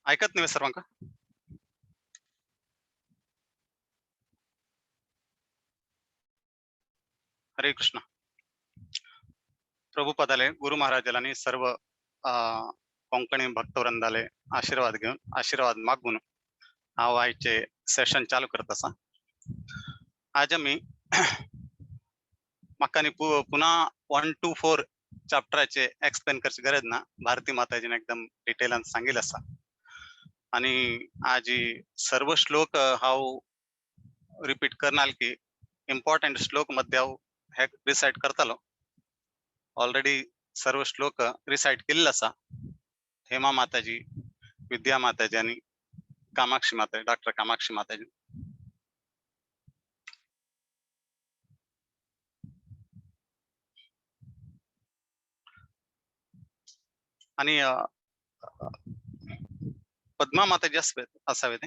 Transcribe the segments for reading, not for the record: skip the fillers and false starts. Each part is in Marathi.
ऐकत नाही सर्वांका. हरे कृष्ण. प्रभुपदाले गुरु महाराजांनी सर्व कोंकणी भक्तवृंदाले आशीर्वाद घेऊन आशीर्वाद मागून हा व्हायचे सेशन चालू करत असा. आज आम्ही मक्कानी पुन्हा 1 to 4 चॅप्टरचे एक्सप्लेन करची गरज ना भारती माताजीने एकदम डिटेलान सांगितलं असा. आणि आज सर्व श्लोक हाव रिपीट करनाल की इम्पॉर्टंट श्लोक मध्ये हे रिसाइट करतालो. ऑलरेडी सर्व श्लोक रिसाइट केलेला असा. हेमा माताजी, विद्या माताजी आणि कामाक्षी माताजी, डॉक्टर कामाक्षी माताजी. आणि पद्मा माताजी असावे ते.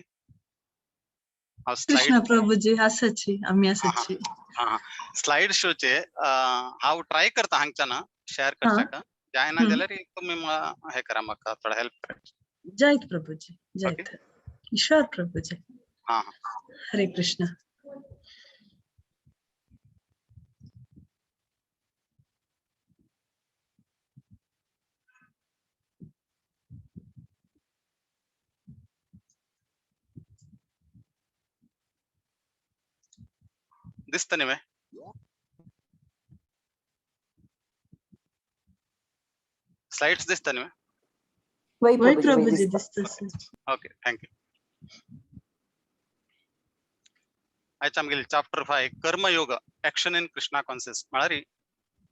कृष्ण प्रभुजी असंची आम्ही असंची. स्लाइड शोचे हाव ट्राय करता हांगच्याना शेअर करता का जायना जाल्यार तुम्ही हे करा म्हाका थोडा हेल्प करा. जय प्रभुजी जय ईश्वर प्रभुजी. हरे कृष्ण. दिसत नाही स्लाइड्स दिसत नाही. वही प्रभुजी दिसतं. Okay thank you. आयच्या आमगेले चॅप्टर 5 कर्मयोग ऍक्शन इन कृष्णा कॉन्शियस म्हळ्यार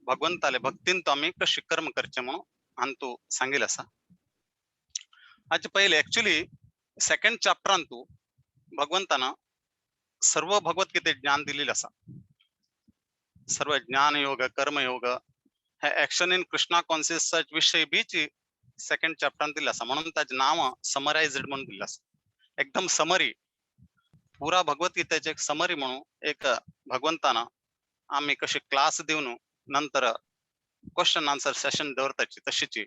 भगवंताले भक्तीन तो आम्ही कशी कर्म करचे म्हणून हांतू सांगितलं असा. आज पहिले ऍक्च्युली सेकंड चॅप्टरान तू भगवंतानं सर्व भगवद्गीते ज्ञान दिलेलं असा. सर्व ज्ञान योग कर्मयोग हे ऍक्शन इन कृष्णा कॉन्शियस विषय बीच सेकंड चॅप्टरान दिला असा. म्हणून त्याचे नाव समराइज्ड म्हणून दिलं असा. एकदम समरी पुरा भगवद्गीतेचे एक समरी म्हणून एक भगवंतानं आम्ही कशी क्लास देऊन नंतर क्वेश्चन आन्सर सेशन दवरताची तशीची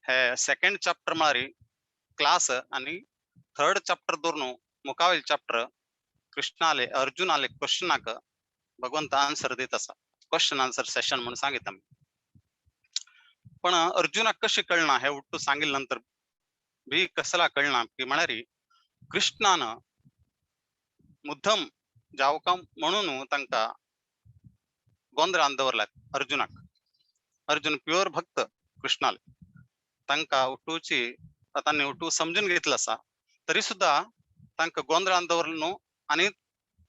हे सेकंड चॅप्टर म्हळ्यार क्लास आणि थर्ड चॅप्टर दवरून मुखावेल चॅप्टर कृष्णाले अर्जुनाले क्वेश्चनाक भगवंत आन्सर देत असा. क्वेश्चन आन्सर सेशन म्हणून सांगित आम्ही. पण अर्जुनाक कशी कळना हे उठ्ठू सांगिल नंतर बी कसला कळना की म्हळ्यार कृष्णानं मुद्दम जावका म्हणून तांका गोंधळान दवरला अर्जुनाक. अर्जुन प्युअर भक्त कृष्णाले तांका उठूची तांणी उठू समजून घेतलं असा. तरी सुद्धा तांका गोंधळान दवरलो आणि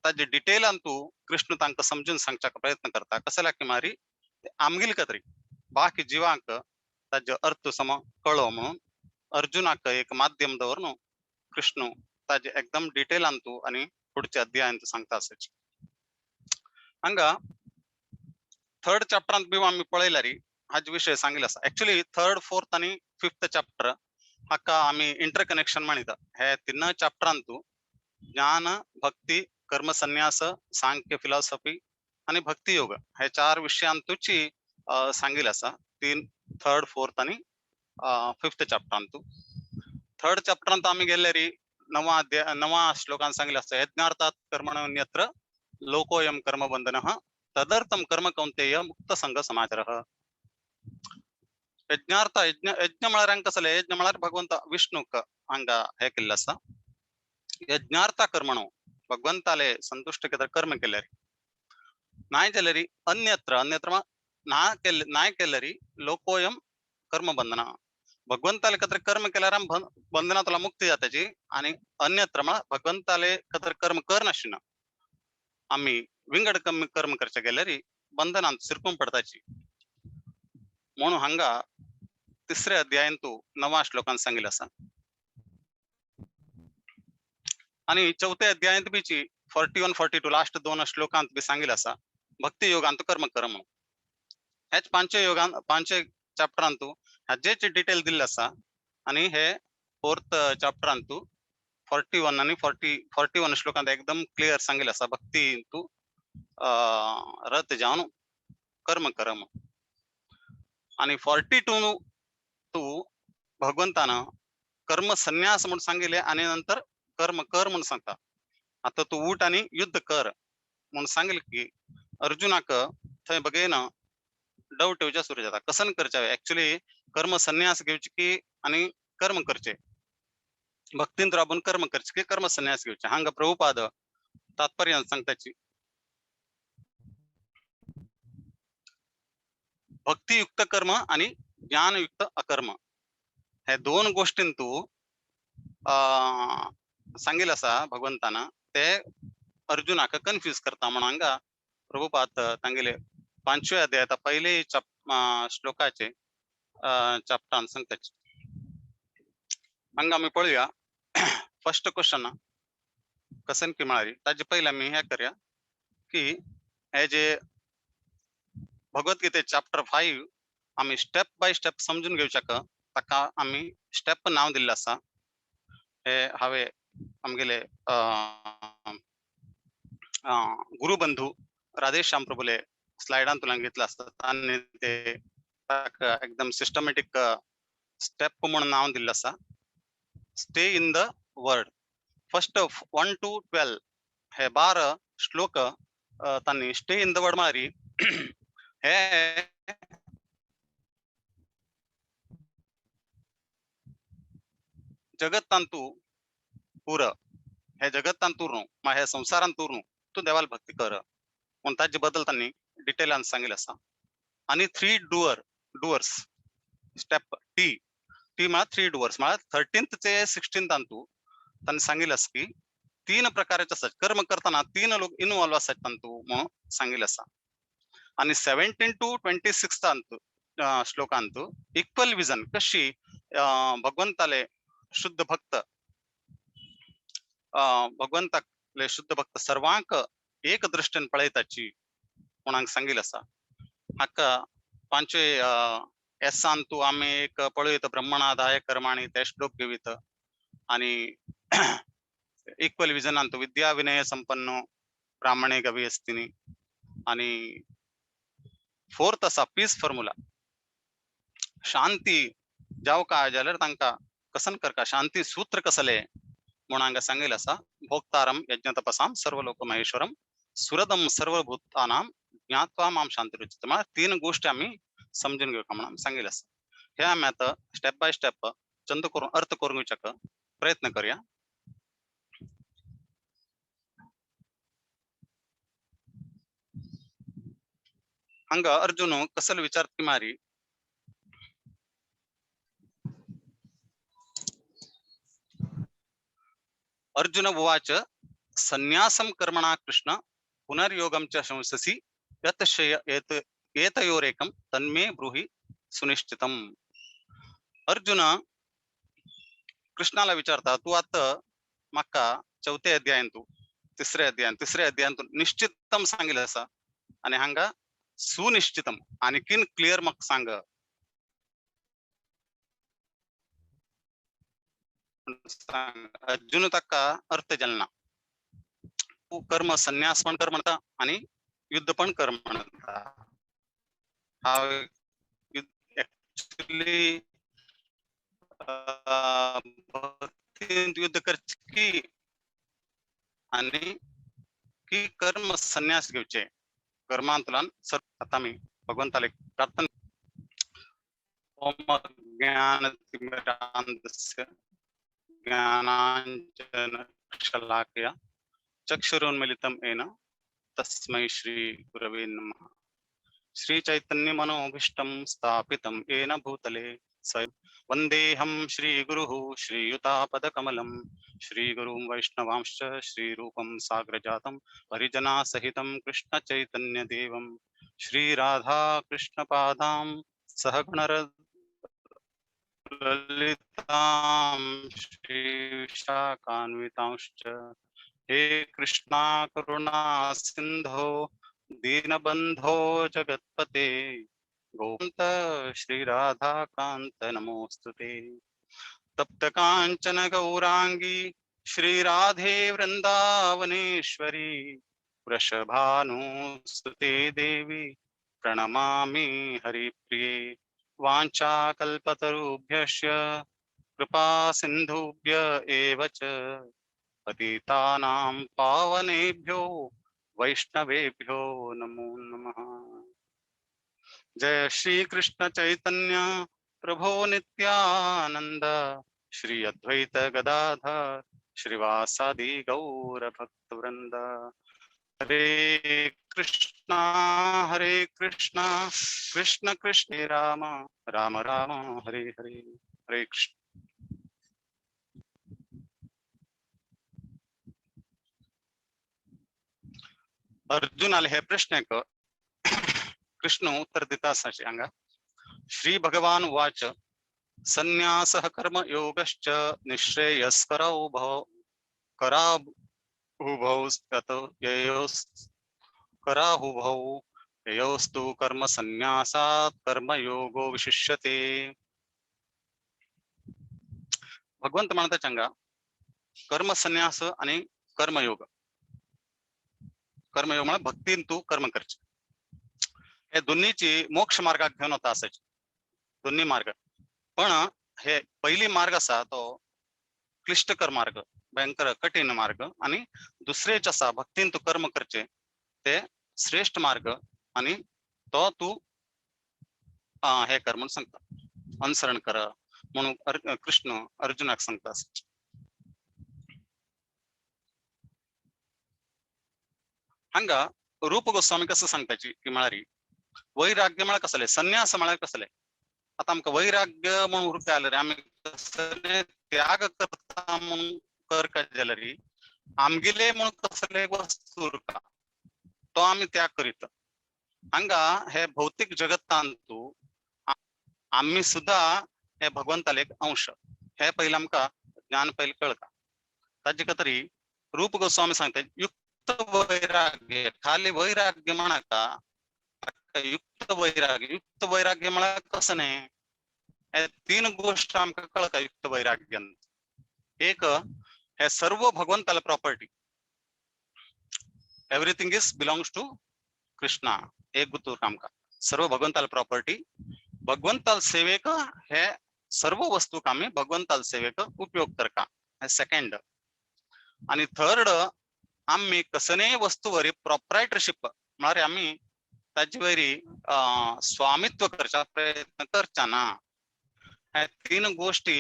ताजे डिटेलान तू कृष्ण तांका समजून सांगच्या प्रयत्न करता. कसला की मारी आमगील का तरी बाकी जीवांक ताजे अर्थ सम कळो म्हणून अर्जुनाक एक माध्यम दवरून कृष्ण ताजे एकदम डिटेलान तू आणि पुढच्या अध्यायान सांगता असायची. हांगा थर्ड चॅप्टरांत बी आम्ही पळयल्यार हाच विषय सांगितला असा. ऍक्च्युली थर्ड फोर्थ आणि फिफ्थ चॅप्टर हाका आम्ही इंटरकनेक्शन म्हणिता. हे तिन्न चॅप्टरांत तू ज्ञान भक्ती कर्म संन्यास सांख्य फिलॉसॉफी आणि भक्ती योग हे 4 विषयांतूची सांगितलं असा. थर्ड फोर्थ आणि फिफ्थ चॅप्टरांत. थर्ड चॅप्टरांत आम्ही गेल्यार 9 श्लोकांत सांगितलं असतं. यज्ञार्थात कर्मण्यत्र लोकोयम कर्मबंधनः तदर्थम कर्म कौंतेय मुक्त संघ समाचारः. यज्ञार्थ यज्ञ म्हळ्यार कसले यज्ञ म्हळ्यार भगवंत विष्णूक हांगा हे केल्ले असा. यज्ञार्थ कर्मणो भगवंताले संतुष्ट केल्यार कर्म केल्यार नाय जाल्यार अन्यत्र नाय केल्यार लोकोयम कर्म बंधना भगवंताले कतर कर्म केल्यार बंधना तुला मुक्ती जाताची. आणि अन्यत्र भगवंताले कतर कर्म कर नाशिना आम्ही विंगड कर्म करचे गेल्यार बंधनांत सिरकून पडताची. म्हणून हांगा तिसऱ्या अध्यायान तू 9 श्लोकांत सांगितलं असा. आणि चौथ्या अध्यायात बीची 41-42 लास्ट 2 श्लोकांत बी सांगितलं असा भक्ती योगांत कर्म कर म्हणून. हेच 5 चॅप्टरांत हाजेची डिटेल दिल्ले असा. आणि हे फोर्थ चॅप्टरांत 41 आणि 41 श्लोकांत एकदम क्लिअर सांगितलं असा भक्ती तू रत जावन कर्म कर म्हणून. आणि 42 तू भगवंतानं कर्म संन्यास म्हणून सांगितले आणि नंतर कर्म कर म्हणून सांगता. आता तू उठ आणि युद्ध कर म्हणून सांगेल की अर्जुनाक थंय बघेन डाऊट येवच्या सुरू जाता कसन करचे ऍक्च्युली कर्म संन्यास घेवचे की आणि कर्म करचे भक्तीन राबून कर्म करचे की कर्म संन्यास घेवचे हांगा प्रभुपाद तात्पर्य सांगताची भक्तियुक्त कर्म आणि ज्ञानयुक्त अकर्म हे दोन गोष्टीन तू सांगेल असा भगवंताना ते अर्जुनाक कन्फ्यूज करता म्हणून हांगा प्रभुपाद तांगेले 5व्या अध्यायात पहिले श्लोकाचे चॅप्टर सांगताचे हांगा आमी पळूया फर्स्ट क्वेश्चन कसन की म्हळारी ताजे पहिले आमी हे करया की हे जे भगवद्गीते चॅप्टर 5 आम्ही स्टेप बाय स्टेप समजून घेवच्याक ताका आम्ही स्टेप नाव दिल्लें आसा हे हांवें आमगेले गुरुबंधू राधेश्याम प्रभुले स्लायडान तुलान घेतला असता आणि ते ताका एकदम सिस्टमॅटिक स्टेप म्हणून नाव दिल्लें आसा stay in the word first 1 to 12 हे 12 श्लोक तांणी स्टे इन द वर्ड मारी हे जगत तू पूर हे जगत तू न्हू हे संसारान तू न्हू तू देवाल भक्ती कर म्हणून ताजे बद्दल त्यांनी डिटेलान सांगितले आसा आणि 3 डुअर्स स्टेप टी म्हळ्यार 3 डुअर्स म्हळ्यार 13th चे 16th तू त्यांनी सांगितले आसा की 3 प्रकारचे आसात कर्म करताना 3 लोक इन्वॉल्व आसात तू म्हणून सांगितले आसा आणि 17 to 26th श्लोकांत इक्वल विजन कशी भगवंताले शुद्ध भक्त भगवंताले शुद्ध भक्त सर्वांक एक दृष्टीन पळयताची म्हणून सांगितले आसा हाका 5वे एसान तू आम्ही एक पळयत ब्रह्मणादाय कर्माणी ते श्लोक घेवीत आणि इक्वल विजनान तू विद्या विनय संपन्न ब्राह्मणे गवी असतिनी आणि 4th असा पीस फॉर्म्युला शांती जाव का जाल्यार तांकां कसन करका शांती सूत्र कसले म्हणून हांगा सांगितले आसा भोक्तारम यज्ञ तपसाम सर्व लोक महेश्वरम सुरदम सर्वभूतानां ज्ञात्वा माम शांती रुचित म्हळ्यार 3 गोष्टी आम्ही समजून घेवका म्हणून सांगितले आसा हे आम्ही आता स्टेप बाय स्टेप चंद करून अर्थ करून घेवच्याक प्रयत्न करूया हांगा अर्जुन कसल विचार की मारी अर्जुन उवाच संन्यासं कर्मणा कृष्ण पुनर्योगं च शंससि यतशय एतयोरेकं तन्मे ब्रूहि सुनिश्चितम अर्जुन कृष्णाला विचारता तू आता म्हाका 4थ्या अध्यायान तू 3ऱ्या अध्यायान निश्चितम सांगितलं आसा आणि हांगा सुनिश्चितम आणखीन क्लियर म्हाका सांग अर्जुन ताका अर्थ जलना तू कर्म संन्यास पण कर म्हणता आणि युद्ध पण कर म्हणता हांव एक्चुअली युद्ध करचे की आणि की कर्म संन्यास घेवचे कर्मांतल्यान आता मी भगवंताले प्रार्थना ओम ज्ञानतिमिरान्धस्य ज्ञानाञ्जन शलाकया चक्षुरुन्मीलितं येन तस्मै श्री गुरवे नमः श्री चैतन्य मनोभीष्टं स्थापितं येन भूतले वन्देऽहं श्रीगुरुः श्रीयुतापदकमलं श्रीगुरुं वैष्णवांश्च श्रीरूपं साग्रजातं परिजनासहितं कृष्णचैतन्यदेवं श्रीराधा कृष्णपादां सहगणर ललितां श्रीशाकान्वितांश्च हे कृष्णा करुणा सिन्धो दीनबन्धो जगत्पते गोविन्द श्रीराधा कान्त नमोस्तुते तप्त काञ्चन गौरांगी श्रीराधे वृन्दावनेश्वरी वृषभानुसुते देवी प्रणमामि हरिप्रिये वाञ्छाकल्पतरुभ्यश्च कृपा सिंधुभ्य एव च पतितानां पावनेभ्यो वैष्णवेभ्यो नमो नमः। जय श्री कृष्ण चैतन्य प्रभो नित्यानंद श्री अद्वैत गदाधर श्रीवासादि गौर भक्तवृंद। हरे कृष्णा कृष्ण कृष्ण राम राम राम हरे हरे। हरे कृष्ण। अर्जुनाला हे प्रश्न एक कृष्ण उत्तर देता असाचे अंगा। श्री भगवान उवाच संन्यासः कर्म योगश्च निःश्रेयस्करौ भव कराहुभौ ततो कराहुभौ ययोस्तु कर्म संन्यासात् कर्म योगो विशिष्यते। भगवंत म्हणता चंगा कर्म संन्यास आणि कर्मयोग कर्मयोग म्हणजे भक्तीन तू कर्म करचे हे दोन्हीची मोक्ष मार्गात घेऊन होता असायचे दोन्ही मार्ग। पण हे पहिली मार्ग असा तो क्लिष्टकर मार्ग भयंकर कठीण मार्ग आणि दुसरेच असा भक्तीन तू कर्म करचे ते श्रेष्ठ मार्ग आणि तो तू हे कर म्हणून सांगता अनुसरण कर म्हणून कृष्ण अर्जुनाक सांगता। हंगा रूप गोस्वामी कसं सांगताची की म्हळारी वैराग्य म्हळ्यार कसले संन्यास म्हळ्यार कसले। आता आमकां वैराग्य म्हणून उरता जाल्यार आमी कसले त्याग करता म्हणून करता जाल्यार आमगेले म्हणून कसले वस्तू उरता तो आमी त्याग करीत। हांगा हे भौतिक जगतांतू आम्ही सुद्धा हे भगवंताले एक अंश हे पहिले आमकां ज्ञान पहिले कळता। ताजे खातीर रूप गोस्वामी सांगता युक्त वैराग्य खाली वैराग्य म्हणाका युक्त वैराग्य म्हळ्यार कसं न्ही हे तीन गोष्ट आमकां कळता युक्त वैराग्यान। एक हे सर्व भगवंताला property everything is belongs to Krishna एक गुतूर आमकां सर्व भगवंताला प्रॉपर्टी भगवंताल सेवेक हे सर्व वस्तूक आमी भगवंताल सेवेक उपयोग करता हे सेकंड। आणि थर्ड आम्ही कसने वस्तूवरी प्रॉपरायटरशिप म्हळ्यार आम्ही ताजे वरी स्वामित्व करचा प्रयत्न करचा ना। हे तीन गोष्टी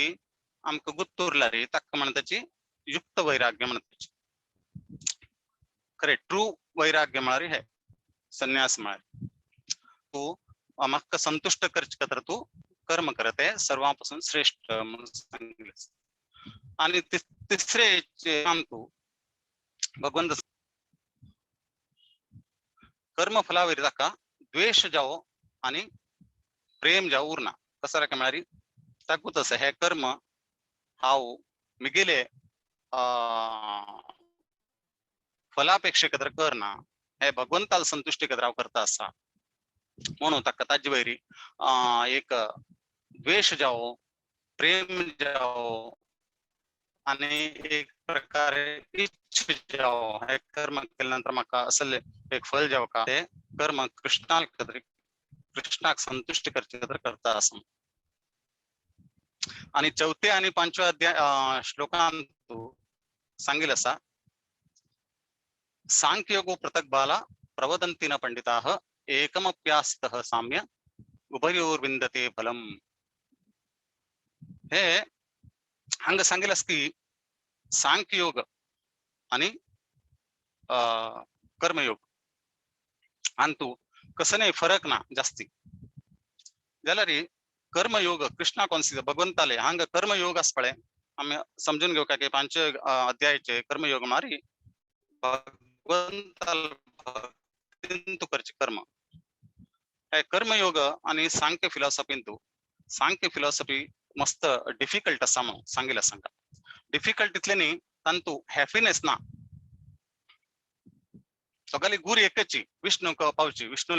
आमकां गुर्तुरला रे ताका म्हणटाची युक्त वैराग्य म्हणटाची। खरे ट्रू वैराग्य म्हळ्यार हे संन्यास म्हळ्यार तू म्हाका संतुष्ट करचे खातीर तू कर्म करत आहे सर्वांपासून श्रेष्ठ म्हणून सांगितले। आणि तिसरे तू भगवंत कर्म फलावरी ताका द्वेष जावो आणि प्रेम जावो उरना कसं राखा म्हळ्यार ताकूच असं हे कर्म हांव मिगेले फलापेक्षे खातीर करना हे भगवंताला संतुष्टी खातीर हांव करता आसा म्हणून ताका ताजे वयरी एक द्वेष जावो प्रेम जावो आणि एक प्रकारे इच्छा जावो हे कर्म केल्या नंतर म्हाका असले एक फल जावो का ते कर्म कृष्णाक संतुष्ट करचे खातीर करता आसा। आणि चौथे आणि पांचवे अध्याय श्लोकांत सांगितले आसा सांख्ययोगो पृथक बाला प्रवदन्ति न पंडिताः एकमप्यास्तः साम्य उभयोर्विंदते फलम। हे हंग सांगितले की सांख्ययोग आणि कर्मयोग अंतू कसने फरक ना जास्ती जाल्यार कर्मयोग कृष्णा कोण भगवंताले हांग कर्मयोग आस पळय आम्ही समजून घेऊ काय पांच अध्यायाचे कर्मयोग मारी भगवंताला भक्तीन तू करचे कर्म हे कर्मयोग आणि सांख्य फिलॉसॉफी मस्त डिफिकल्ट असा म्हणून सांगितलं सांगा। डिफिकल्ट इतल्यानी तांतू हॅपीनेस ना सगळी गुर एकच विष्णू पावची विष्णू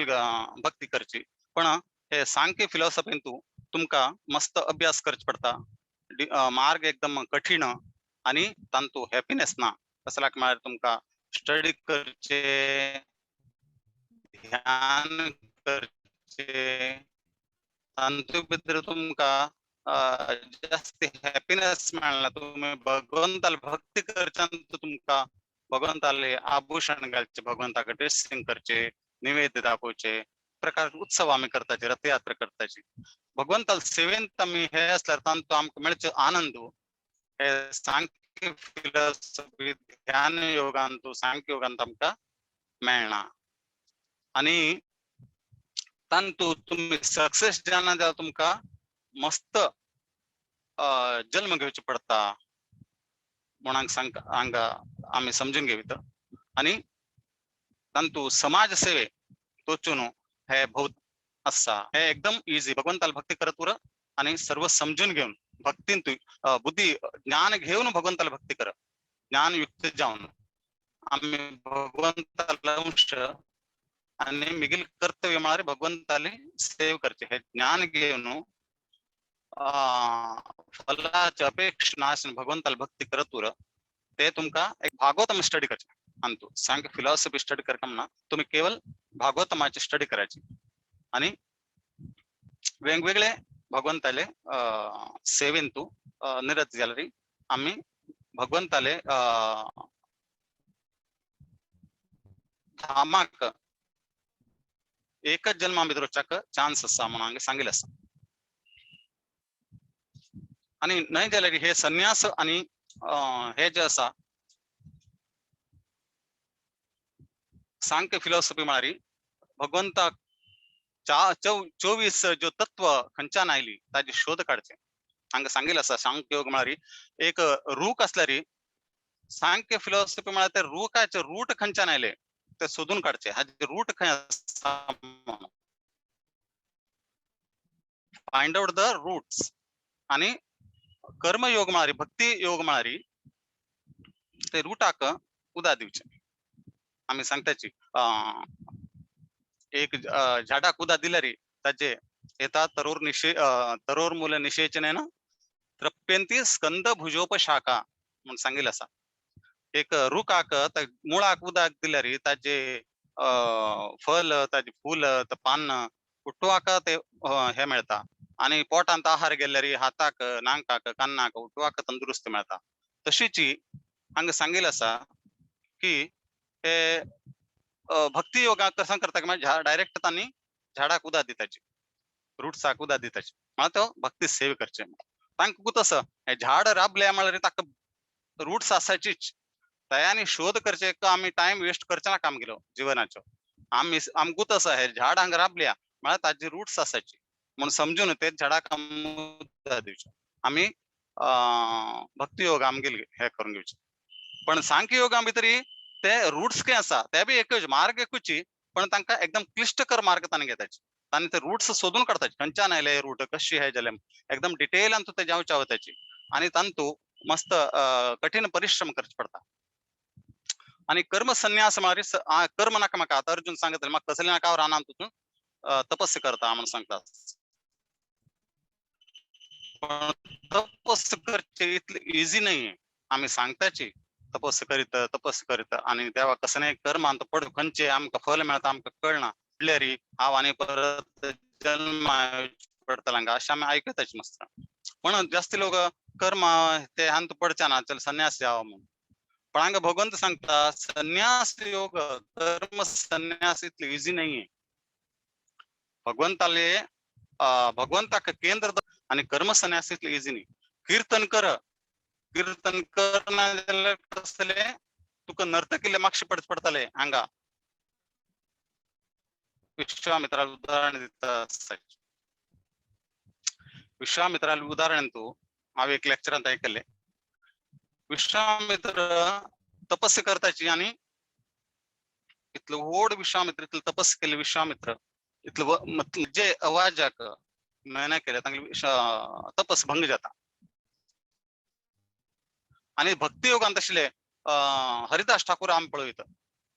भक्ती करची पण हे सांख्य फिलॉसॉफीन तू तुमका मस्त अभ्यास करचे पडता मार्ग एकदम कठीण आणि तांतू हॅपीनेस ना कसं लाग म्हळ्यार तुमका स्टडी करचे ध्यान करचे तांतू भितर तुमका जास्ती हॅपीनेस मेळना. तुम्ही भगवंताला भक्ती करच्यान तुमका भगवंताले आभूषण घालचे, भगवंताकडे ड्रेसिंग करचे, निवेद्य दाखवचे, प्रकार उत्सव आम्ही करताचे, रथयात्रा करताची. भगवंताला सेवेंत आम्ही हे असल्यार तांतू आमकां मेळचे आनंद. हे सांख्य फिलॉसॉफी ध्यान योगांतू सांख्य योगांत आमकां मेळना. आणि तांतू तुम्ही सक्सेस जाना जाल्यार तुमकां मस्त जन्म घेवचे पडता म्हणून हांगा आम्ही समजून घेवित. आणि तांतू समाज सेवे तोचून हे बहुत आसा. हे एकदम इझी. भगवंताला भक्ती करत उर आणि सर्व समजून घेऊन भक्तीन तू बुद्धी ज्ञान घेऊन भगवंताला भक्ती कर. ज्ञान युक्त जाऊन आम्ही भगवंताला अंश आणि मिगिल कर्तव्य म्हणारे भगवंताले सेव करचे. हे ज्ञान घेऊन फलाची अपेक्षा नाशन भगवंताला भक्ती करत उर ते तुमका एक भागवतम स्टडी करचे. अंतू सांग फिलॉसॉफी स्टडी करताना तुम्ही केवळ भागवतमाची स्टडी करायची आणि वेगवेगळे भगवंताले सेवेंतू निरत जालरी आम्ही भगवंताले धामाक एकच जन्म आम्ही रोचाक चान्स असा म्हणून सांगेल असा. आणि नाही जाल्यार हे संन्यास आणि हे जे असा सांख्य फिलॉसॉफी म्हणारी भगवंता 24 जो तत्व खंच्यान आयली ताची शोध काढचे. हांगा सांगेल असा सांख्य योग म्हणारी एक रूख असल्यारी सांख्य फिलॉसॉफी म्हळ्यार ते रूखाचे रूट खंच्यान आयले ते सोदून काढचे. हाचे रूट खंय आसा फाइंड आउट द रूट्स. आणि कर्मयोग म्हणारी भक्ती योग म्हणारी ते रूटाक उदा दिवचे. आम्ही सांगताची एक झाडाक उदा दिल्यारी ताचे येता तरोर मूल निषेचनेन तृप्यंती स्कंद भुजोपशाखा म्हणून सांगेल असा. एक रुखाक मुळाक उदाक दिल्यारी ताचे फल ताचे फूल पान उठवाक ते हे मेळता. आणि पोटांत आहार गेल्यारी हाताक नांकाक कान्नाक उठवाक तंदुरुस्त मेळता. तशीची हांगा सांगेल असा की हे भक्ती योगा कसं करता म्हणजे डायरेक्ट तांणी झाडाक उदा दिताची, रूट्साक उदा दिताची म्हळ्यार तो भक्ती सेव करचे. तांकां तसं हे झाड राबले म्हळ्यार ताका रूट्स आसायचीच. तयानी शोध करचे का आम्ही टाइम वेस्ट करचे ना काम केलो जीवनाचो. आम्ही आमकूच तसं हे झाड हांगा राबल्या म्हळ्यार ताची रूट्स आसायची म्हणून समजून ते झाडाक उदा दिवचे. आम्ही भक्ती योग आमगेले हे करून घेवचे. पण सांख्य योगा भितरी ते रूट्स काय आसा ते बी एकच मार्ग एकूच पण तांकां एकदम क्लिष्टकर मार्ग तांणी घेताचे. तांणी ते रूट्स सोदून काडताचे खंयच्यान आयले रूट कशी हे जाले एकदम डिटेलान ते जावचे आवताची. आणि तांतू मस्त कठीण परिश्रम करचे पडता. आणि कर्म संन्यास म्हळ्यार कर्म नाका म्हाका आता अर्जुन सांगत म्हाका कसले नाका रानांत तूं तपस्या करता म्हणून सांगतात. तपस्या करचे इतले इझी नाहीये. आम्ही सांगताची तपस्या करीत आणि देवा कसं नाही कर्म आमचं पड खंयचे आमकां फल मेळता आमकां कळना प्लेरी हांव आनी परत जन्म पडतला हांगा अशें आमी आयकताचे मस्त. म्हणून जास्ती लोक कर्म ते हांत पडचे ना चल संन्यास जावं म्हणून. पण हांगा भगवंत सांगता संन्यास योग कर्म संन्यास इतले इझी नाहीये. भगवंताले भगवंताक केंद्र आणि कर्म संन्यास इतले इझी नाही. कीर्तन कर ना जाल्यार कसले तुका नर्तकीले मागचे पडतले. हांगा विश्वामित्राला उदाहरण दिता. विश्वामित्राला उदाहरण तू हांव एक लेक्चरांत ऐकले. विश्वामित्र तपस्या करताची आणि इतलो व्हड विश्वामित्र इतलो तपस्या केली. विश्वामित्र इतलो जे अवाजाक मेहनत केले तांगली तपस भंग जाता. आणि भक्ती योगांत तसले हरिदास ठाकूर आमी पळयता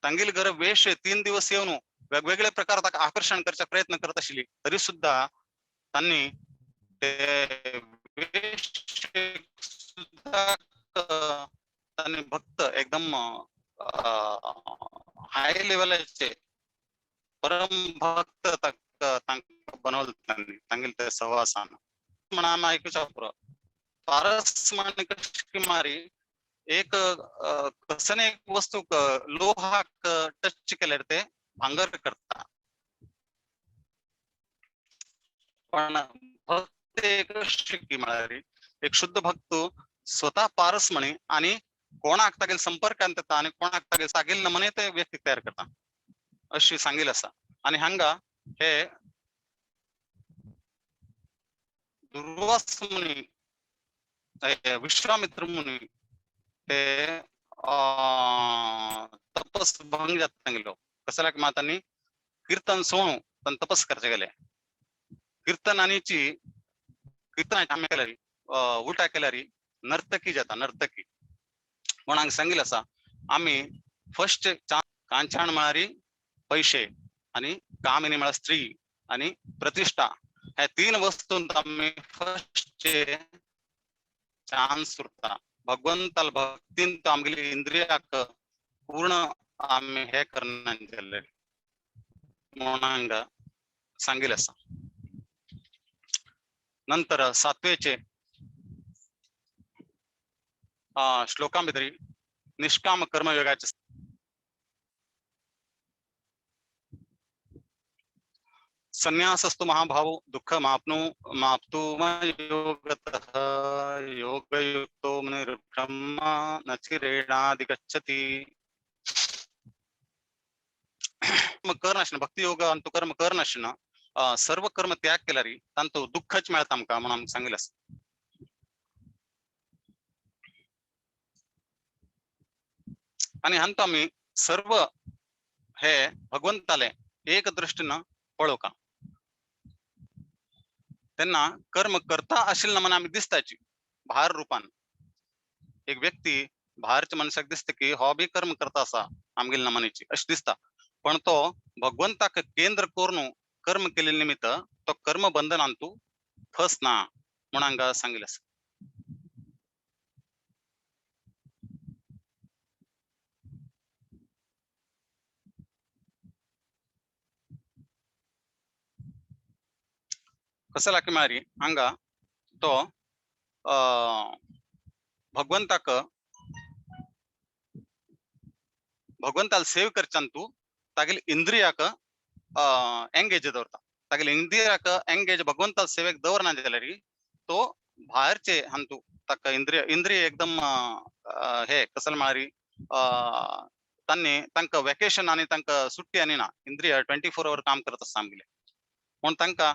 तांगेली घर वेश 3 दिवस येवन वेगवेगळे प्रकार ताका आकर्षण करचा प्रयत्न करत आशिल्ली तरी सुद्धा तांणी ते वेश सुद्धा तांणी भक्त एकदम हाय लेवलाचे परम भक्त तांकां बनवले तांणी तांगेले ते सहवासान. म्हणा आम्ही ऐकूच्या पुरो पारस म्हणे कशी मारी एक कसं एक वस्तू लोहा टच केल्यावर ते भांगर करता पण भक्त एक शिकी म्हणारी एक शुद्ध भक्त स्वतः पारस म्हणे आणि कोणाक तागेल संपर्कांत येता आणि कोणाक तागेल नमने ते व्यक्ती तयार करता अशी सांगेल असा आणि हांगा हे दुर्वास मुनी विश्वामित्र मुनी ते तपस भंग जाता गेलो कसं मातांनी कीर्तन सोणू पण तपस करचे गेले कीर्तनाची कीर्तन केल्यारी उलटा केल्यारी नर्तकी जाता नर्तकी म्हणून सांगेल असा आम्ही फर्स्ट कांचाण म्हणारी पैसे आणि कामिनी म्हणा स्त्री आणि प्रतिष्ठा ह्या 3 वस्तूंत आम्ही फर्स्ट चान्स उरता भगवंताला भक्तींत आमगेली इंद्रियाक पूर्ण आम्ही हे करणार केले म्हणून सांगेल असा नंतर 7वेचे श्लोकांभितरी निष्काम कर्मयोगाचे संन्यासस्तु महाभावो दुःख माप्तु योगतः योगयुक्तो मुनिर्ब्रह्म न चिरेणाधिगच्छति कर्नशन भक्ती योग अंतु कर्म कर्नशन सर्व कर्म त्याग केल्यारी तांतू दुःखच मेळता आमका म्हणून सांगितलं आणि हंत आम्ही सर्व हे भगवंताले एक दृष्टीनं पळो का त्यांना कर्म करता असेल म्हणून आम्ही दिसताची भार रूपान एक व्यक्ती बाहेरच्या मनशाक दिसते की हो बी कर्म करता असा आमगेल नमनीची अशी दिसता पण तो भगवंताक केंद्र करून कर्म केले निमित्त तो कर्म बंधन आणतो फस ना म्हणून सांगितलं कसं लाकी मारी हंगा तो भगवंताला सेव करचंतू तागेल इंद्रियाक एंगेज दवरता तागेल इंद्रियाक एंगेज भगवंताला सेवेक दवरना जाल्यारी तो बाहेरचे हंतू ताका इंद्रिय एकदम हे कसं मारी तांनी तांका वेकेशन आणि तांका सुट्टी आणि ना इंद्रिय 24 आवर काम करत असता आमगेले म्हणून तांका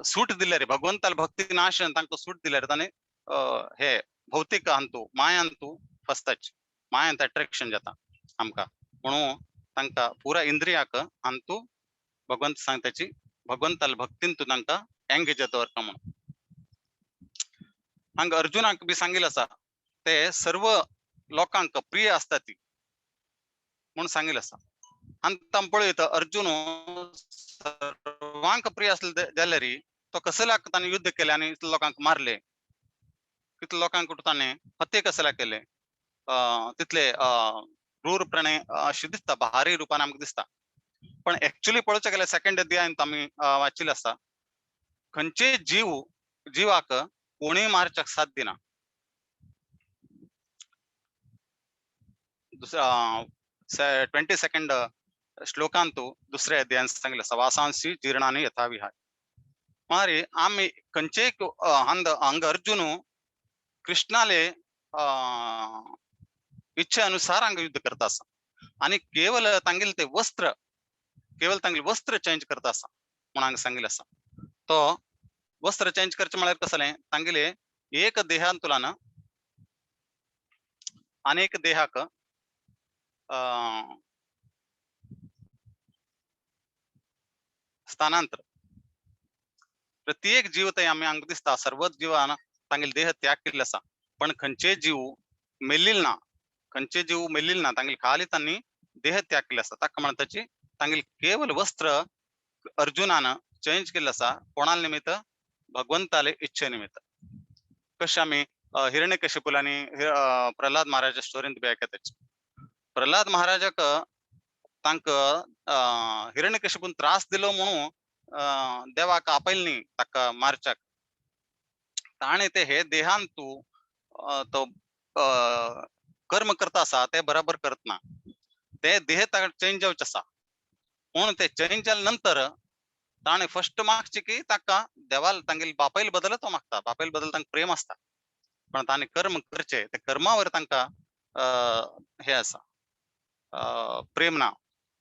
सूट दिल्यारे भगवंताला भक्ती नाश तांका सूट दिल्यारे ताने हे भौतिक आणतो माया आणतो फस्ताच मायांत अट्रॅक्शन जाता आमका म्हणून तांका पुरा इंद्रियाक आणतो भगवंत सांगताची भगवंताला भक्तींतू तांका एंगेज दवरता म्हणून हांगा अर्जुनाक बी सांगितलं असा ते सर्व लोकांक प्रिय असता ती म्हणून सांगितलं असा आणि पळयत अर्जुन सर्वांक प्रिय असले जाल्यारी तो कसला ताने युद्ध केले आणि लोकांक मारले कितले लोकांक ताने हत्ये कसला केले तिथले क्रूरपणे अशी दिसता भारी रूपान आमकां दिसता पण ऍक्च्युअली पळोवचे गेल्यार सेकंड अध्यायांत आमी वाचिल्ले आसा खंयचे जीवाक कोणी मारच्याक साध्य ना दुसरा 22nd श्लोकांतू दुसऱ्या अध्यायान सांगितलं आसा वासांसी जीर्णानी यथाविहाय मारी आम्ही खंयचे हंग अर्जुन कृष्णाले इच्छे अनुसार हांगा युद्ध करता असा आणि केवल तांगेल ते वस्त्र चेंज करता असा म्हणून हांगा सांगितलं असा तो वस्त्र चेंज करचे म्हळ्यार कसले तांगेले एक देहांतुलान अनेक देहाक स्थानांतर प्रत्येक जीव ते आम्ही हांगा दिसता सर्वच जीवान तांगेल देह त्याग केल्ले आसा पण खंयचे जीव मेल्लील ना तांगेल खाली तांणी देह त्याग केल्ले आसा ताका म्हणटाची तांगेल केवल वस्त्र अर्जुनान चेंज केल्ले आसा कोणाल निमित्त भगवंताले इच्छे निमित्त कशे आमी हिरण्यकशिपूल आणि प्रल्हाद महाराजा स्टोरींत बी आयकताच प्रल्हाद महाराजाक तांकां हिरण्यकशिपून त्रास दिलो म्हणून देवाक आपयले न्ही ताका मारच्याक ताणे ते हे देहान तू तो कर्म करता असा ते बराबर करत ना ते देह चेंज जावचे असा म्हणून ते चेंज झाल्या नंतर ताणे फर्स्ट मागचे की ताका देवाला तांगेल बापायल बदल तो मागता बापायल बदल तांक प्रेम असता पण ताणे कर्म करचे ते कर्मावर तांका हे असा प्रेम ना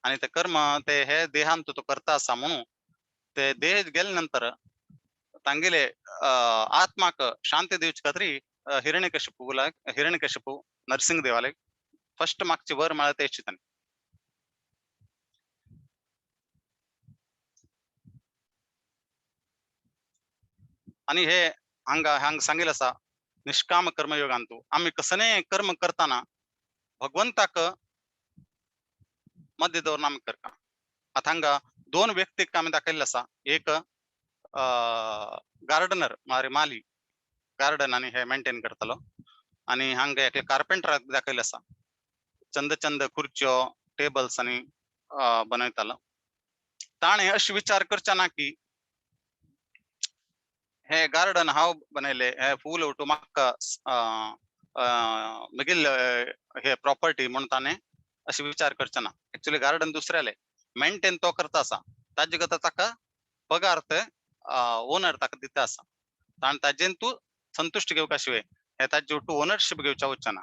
आणि ते कर्म ते हे देहान तो करता असा म्हणून ते देह गेल्या नंतर तांगेले आत्माक शांती दिवची खात्री हिरण्यकशिपू नरसिंह देवाले फर्स्ट मागची वर माळ ते इच्छिताने आणि हे हांग सांगेल असा निष्काम कर्मयोग आणतो आम्ही कसने कर्म करताना भगवंताक मध्ये दौर आम्ही करता आता हंगा दोन व्यक्ती आम्ही दाखवलेला असा एक गार्डनर माली गार्डन आणि हे मेंटेन करतलो आणि हंगा एक कार्पेंटर दाखवलेला असा चंद चंद खुर्च्यो टेबल्स आणि बनवतालो ताणे अशी विचार करचा ना की हे गार्डन हाव बनयले हे फूल उठू म्हाका मगील हे प्रॉपर्टी म्हणून ताणे अशी विचार करचे ना ऍक्च्युली गार्डन दुसऱ्याले मेंटेन तो करता असा ताजे गता ताका पगार ते ओनर ताका दिता असा ताण ताजेन तू संतुष्ट घेवका शिवाय हे ताजे उठू ओनरशिप घेवच्या वचना ना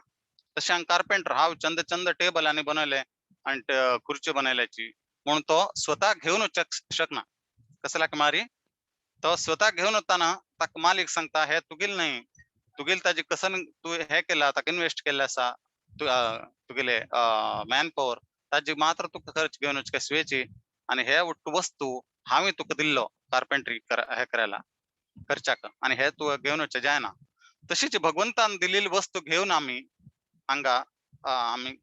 तशें हांगा कार्पेंटर हाव चंद चंद टेबल आणि बनवले आणि खुर्ची बनयल्याची म्हणून तो स्वतः घेऊन शकना कसला की मारी तो स्वतः घेऊन होताना ताका मालिक सांगता हे तुगेल नाही तुगेल ताजे कसन तू हे केला ताका इन्व्हेस्ट केला असा तुगेले मॅन पॉवर ताजी मात्र तुका खर्च घेऊन शिवेची आणि हे वस्तू हांवें तुका दिल्लो कार्पेंट्री हे करायला खर्चाक आणि हे तू घेऊन जायना तशीच भगवंतान दिलेली वस्तू घेऊन आम्ही हांगा आम्ही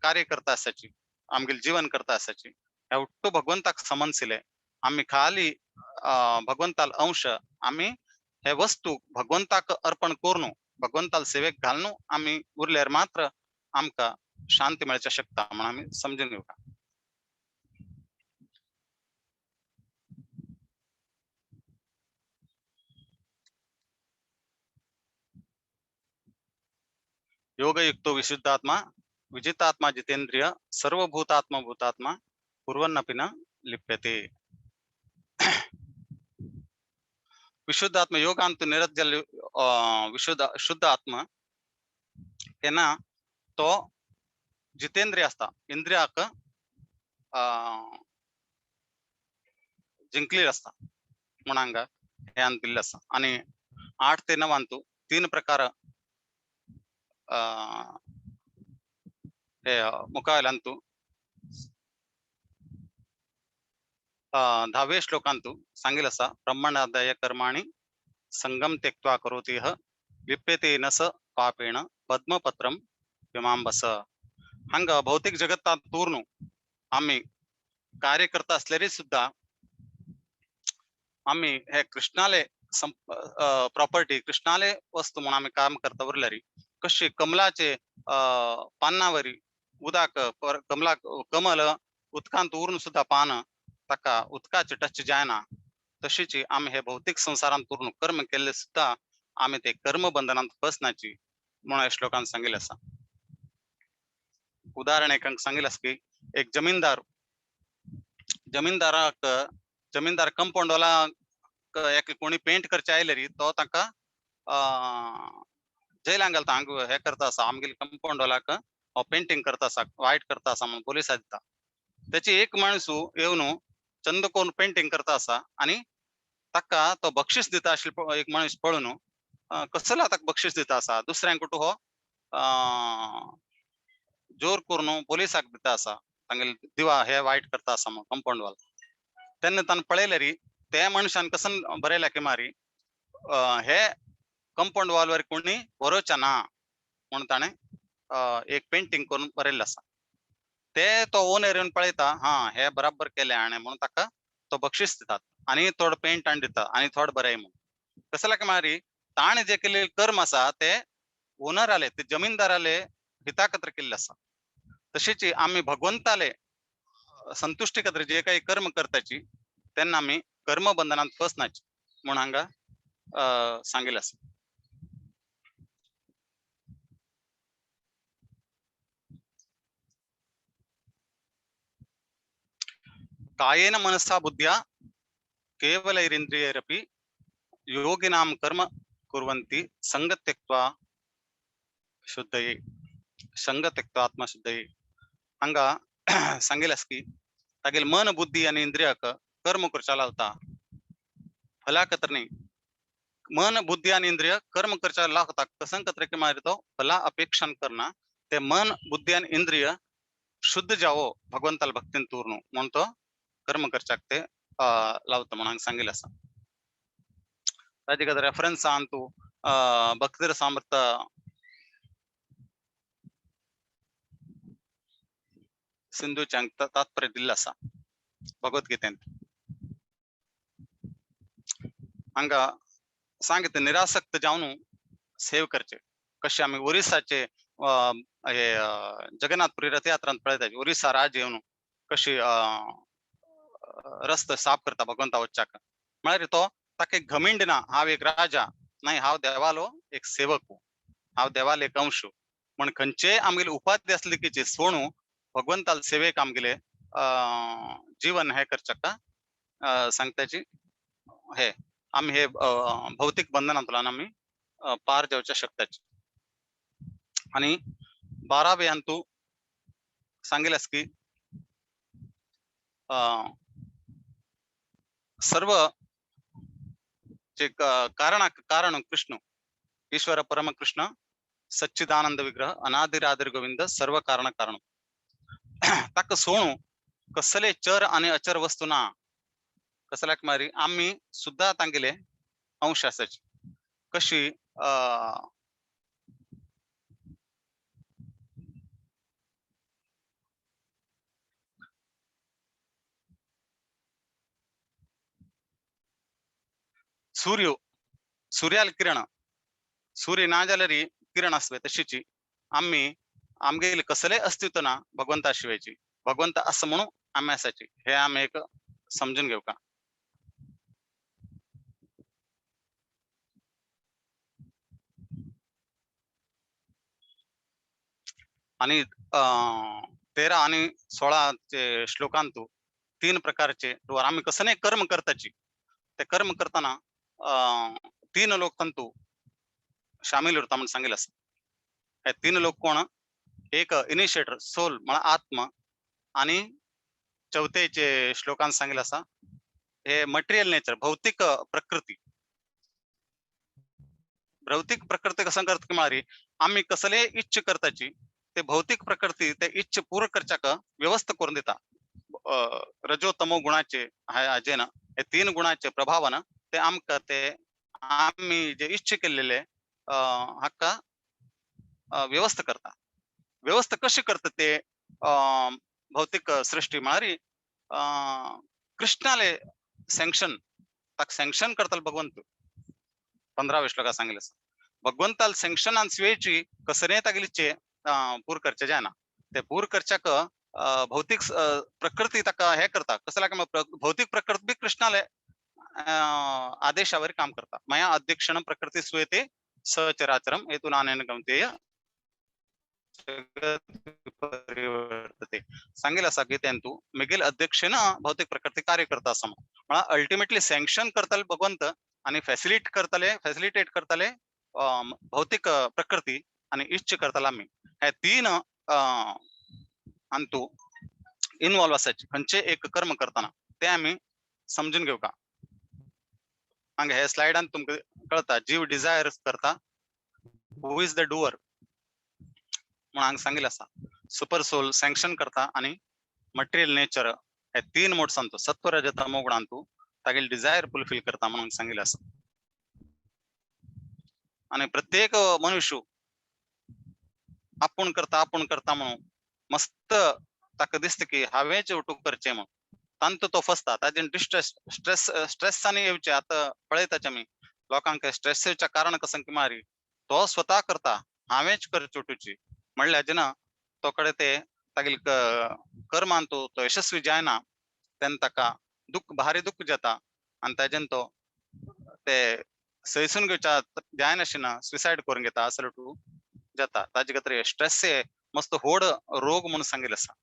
कार्य करता असाची आमगेल जीवन करता असाची हे उट्टू भगवंताक समन्सिले आम्ही खाली भगवंताल अंश आम्ही हे वस्तू भगवंताक अर्पण करून भगवंताल सेवेक घालून आम्ही उरल्यार मात्र आमका शांती मेळच्या शकता म्हणून आम्ही समजून घेऊका योगयुक्तो विशुद्धात्मा विजितात्मा जितेंद्रिय सर्वभूतात्मा भूतात्मा कुर्वन्नपि न लिप्यते विशुद्ध आत्मा योगांत निरज्जल शुद्ध आत्मा तेना तो जितेंद्रिय असता इंद्रियाक जिंकलेला असता म्हणून हे दिल्लं असता आणि 8 ते 9 अंतू 3 प्रकार हे मुखावेलांतू 10वे श्लोकांतू सांगेल असा ब्रह्मणादाय कर्माणि संगम त्यक्त्वा करोति यः लिप्यते न स पापेण पद्मपत्रम विमांबस हंग भौतिक जगतात तूर्नु आम्ही कार्य करता असलेली सुद्धा आम्ही हे कृष्णाले प्रॉपर्टी कृष्णाले वस्तू म्हणून आम्ही काम करता उरल्यारी कशी कमलाचे पानावरी उदाक कमल उदकांत उरून सुद्धा पान ताका उदकाचे टच जायना तशीच आम्ही हे भौतिक संसारांत पूर्ण कर्म केले सुद्धा आम्ही ते कर्म बंधनात फसण्याची म्हणून श्लोकांत सांगितले असा उदाहरण एक सांगितलं की एक जमीनदार कंपाऊंड वाला एक कोणी पेंट करचे आयले री तो ताका जैलांत घालता हांग हे करता असा आमगेल कंपाऊंड वालाक पेंटिंग करता असा वाईट करता असा म्हणून पोलिसां दिता त्याची एक माणसू येवन चंद कोण पेंटिंग करता असा आणि ताका तो बक्षीस दिता आशिल्लो एक मनीस पळून कसला ताका बक्षीस दिता असा दुसऱ्यांक कुठं हो जोर करून पोलिसाक दिता असा तांगेल दिवा हे वाईट करता असा म्हणून कंपाऊंड वाल तेन्ना तान पळयले री त्या मनशान कसन बरयल्या की मारी हे कंपाऊंड वॉल वर कोणी बरोवचे ना म्हणून ताणें एक पेंटिंग करून बरयल्लें असा ते तो ओनर येवन पळयता हा हे बराबर केले आणि म्हणून ताका तो बक्षीस दितात आणि थोडं पेंट आणि दिता आणि थोडं बरय म्हणून कसला की मारी ताणे जे केलेले कर्म असा ते ओनर आले ते जमीनदाराले हिता खातीर केल्ले आसा तशीच आम्ही भगवंताले संतुष्टी खातीर जे काही कर्म करताची त्यांना आम्ही कर्म बंधनात फसनाची म्हणून हांगा सांगितले आसा कायेन मनसा बुद्ध्या केवलैरिन्द्रियैरपि योगिनां कर्म कुर्वन्ति संग त्यक्त्वा शुद्धये संग त्यक्त्वा आत्मशुद्धये हंग सांगेलस की तागेल मन बुद्धी आणि इंद्रियक कर्म करचा लावता फला कतरणी मन बुद्धी आणि इंद्रिय कर्म करचा लावता कसं कतर की मारितो फला अपेक्षण करना ते मन बुद्धी आणि इंद्रिय शुद्ध जावो भगवंताला भक्तीन तूर्नु म्हणतो कर्म करचाक ते लावतो म्हणून सांगेल असं त्याची रेफरन्स आणतो भक्तीर सामर्थ सिंधू तात्पर्य दिला असा भगवद्गीतेत हंग सांगित निरासक्त जाऊन सेव करचे कसे आम्ही ओरिसाचे हे जगन्नाथपुरी रथयात्रा पळयता ओरिसा राज्य येऊन कशी रस्ते साफ करता भगवंता वच्चाक म्हळ्यार तो ताका एक घमिंड ना हांव एक राजा नाही हांव देवालो एक सेवक हांव देवालो एक अंश म्हण खंयचे आमगेले उपाधी असले की सोडून भगवंताल सेवेक आमगेले जीवन हे करचका सांगताची हे आम्ही हे भौतिक बंधनांतल्यान आम्ही पार जावच्या शकताची आणि 12वे अंतू सांगेलस की सर्व जे कारण कृष्ण ईश्वर परम कृष्ण सच्चिदानंद विग्रह अनादिरादिर गोविंद सर्व कारण ताका सोडून कसले चर आणि अचर वस्तू ना कसल्याक मारी आम्ही सुद्धा तांगेले अंश आसाची कशी सूर्याल किरण सूर्य ना जाल्यार किरण असवे तशीची आम्ही आमगेले कसले अस्तित्व ना भगवंता शिवायची भगवंत असं म्हणून आम्ही असायची हे आम्ही एक समजून घेऊ का आणि 13 आणि 16 चे श्लोकांतू 3 प्रकारचे आम्ही कसं नाही कर्म करताची ते कर्म करताना 3 लोक तंतू शामिल होता म्हणून सांगेल असं हे 3 लोक कोण एक इनिशिएटर सोल मला आत्मा आणि चौथेचे श्लोकांत सांगेल असा हे मटेरियल नेचर भौतिक प्रकृती कसं करत की मारी आम्ही कसले इच्छ करताची ते भौतिक प्रकृती ते इच्छ पूर्ण करच्याक व्यवस्था करून देता रजो तमो गुणाचे जे ना हे 3 गुणाचे प्रभावन ते आमक ते आम्ही जे इच्छ केलेले हक्का व्यवस्था करता व्यवस्था कशी करता ते भौतिक सृष्टी मारी कृष्णाले सँक्शन करताल भगवंत 15वे श्लोका सांगेल भगवंताल सँक्शन आणि स्वेची कसने तागलीचे पूर करचे जायना ते पूर करच्याक भौतिक प्रकृती तका हे करता कसला की भौतिक प्रकृती बी कृष्णाले आदेशावर काम करता मया अध्यक्षण प्रकृती स्वेते सचराचरम हेतु नानेन गमतेय परिवर्तते सांगेल असा गीतेंतू मिगेल अध्यक्षेन भौतिक प्रकृती कार्य करता असं मला अल्टिमेटली सँक्शन करताले भगवंत आणि फॅसिलिटेट करताले भौतिक प्रकृती आणि इच्छ करताला आम्ही हे 3 अंतू इन्वॉल्व असायचे खंयचे एक कर्म करताना ते आम्ही समजून घेऊ का हांगा हे स्लाइडान तुमका कळता जीव डिझायर करता हू इज द डूअर म्हणून हांगा सांगेल असा सुपर सोल सँक्शन करता आणि मटेरियल नेचर हे 3 मोड सांगतो सत्व रज तमो गुणांतू तागेल डिझायर फुलफिल करता म्हणून सांगेल असं आणि प्रत्येक मनुष्य आपण करता म्हणून मस्त ताका दिसत की हावेच उठूक करचे म्हणून तांत तो फसता ताजेन स्ट्रेस आणि येवचे आता पळयताचे आमी लोकांक स्ट्रेसच्या कारण कसं की मारी तो स्वतः करता हावेच करचे उठूची म्हणल्यार जेन्ना तो कडे ते तागेल कर्मान तो यशस्वी जायना तेन्ना ताका भारी दुःख जाता आणि ताजेन तो ते सैसून घेवच्या जायनाशिना सुसायड करून घेता असं जाता ताजे खातीर स्ट्रेस मस्त होड रोग म्हणून सांगेल असा